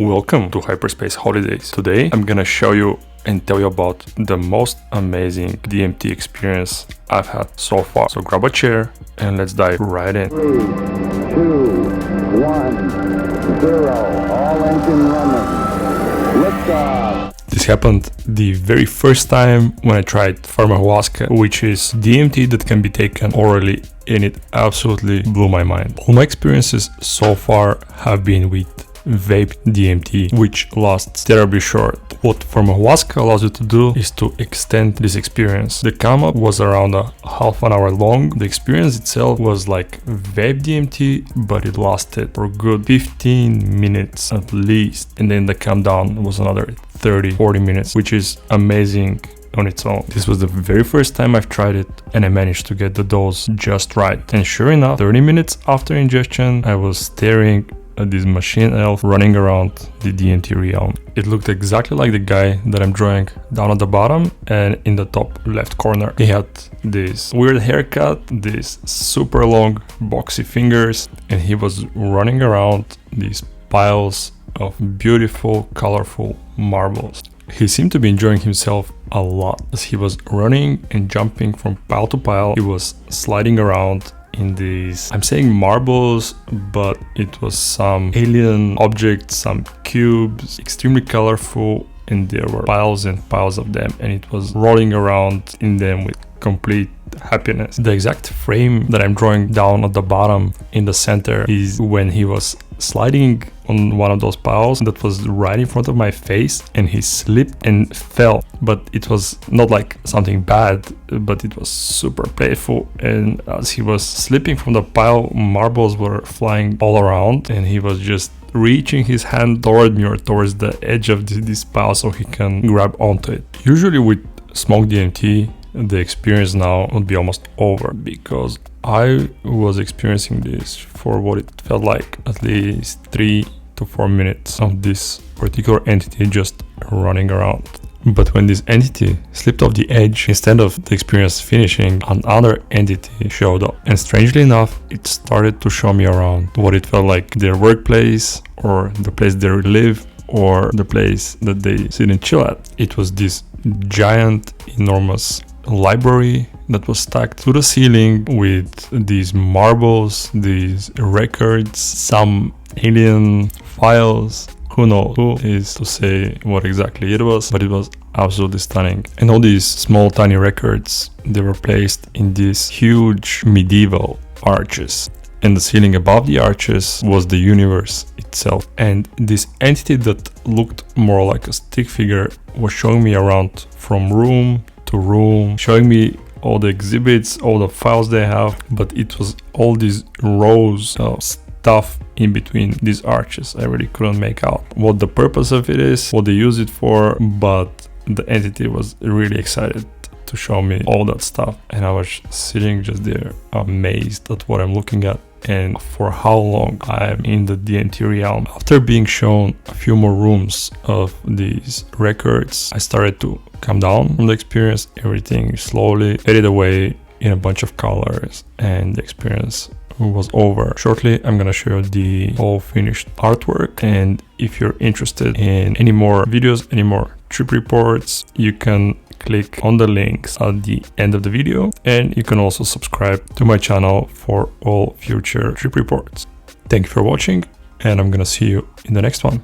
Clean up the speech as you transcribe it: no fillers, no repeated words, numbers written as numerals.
Welcome to Hyperspace Holidays. Today I'm gonna show you and tell you about the most amazing DMT experience I've had so far. So grab a chair and let's dive right in. 3, 2, 1, 0. All engine running. Liftoff. This happened the very first time when I tried Pharmahuasca, which is DMT that can be taken orally, and it absolutely blew my mind. All my experiences so far have been with vape DMT, which lasts terribly short. What Pharmahuasca allows you to do is to extend this experience. The come-up was around a half an hour long. The experience itself was like vape DMT, but it lasted for a good 15 minutes at least. And then the come down was another 30-40 minutes, which is amazing on its own. This was the very first time I've tried it, and I managed to get the dose just right. And sure enough, 30 minutes after ingestion, I was staring at this machine elf running around the DMT realm. It looked exactly like the guy that I'm drawing down at the bottom and in the top left corner. He had this weird haircut, these super long boxy fingers, and he was running around these piles of beautiful, colorful marbles. He seemed to be enjoying himself a lot as he was running and jumping from pile to pile. He was sliding around in these, I'm saying marbles, but it was some alien objects, some cubes, extremely colorful, and there were piles and piles of them, and it was rolling around in them with complete happiness. The exact frame that I'm drawing down at the bottom in the center is when he was sliding on one of those piles that was right in front of my face, and he slipped and fell. But it was not like something bad, but it was super playful, and as he was slipping from the pile, marbles were flying all around, and he was just reaching his hand toward me or towards the edge of this pile so he can grab onto it. Usually with smoke DMT, the experience now would be almost over, because I was experiencing this for what it felt like at least 3 to 4 minutes of this particular entity just running around. But when this entity slipped off the edge, instead of the experience finishing, another entity showed up. And strangely enough, it started to show me around what it felt like their workplace, or the place they live, or the place that they sit and chill at. It was this giant, enormous library that was stacked to the ceiling with these marbles, these records, some alien files. Who knows who is to say what exactly it was, but it was absolutely stunning. And all these small tiny records, they were placed in these huge medieval arches, and the ceiling above the arches was the universe itself. And this entity that looked more like a stick figure was showing me around from room to room, showing me all the exhibits, all the files they have, but it was all these rows of stuff in between these arches. I really couldn't make out what the purpose of it is, what they use it for, but the entity was really excited to show me all that stuff, and I was sitting just there amazed at what I'm looking at and for how long I'm in the DMT realm. After being shown a few more rooms of these records, I started to come down from the experience. Everything slowly faded away in a bunch of colors, and the experience was over. Shortly, I'm gonna show you the whole finished artwork, and if you're interested in any more videos, any more trip reports, you can click on the links at the end of the video, and you can also subscribe to my channel for all future trip reports. Thank you for watching, and I'm gonna see you in the next one.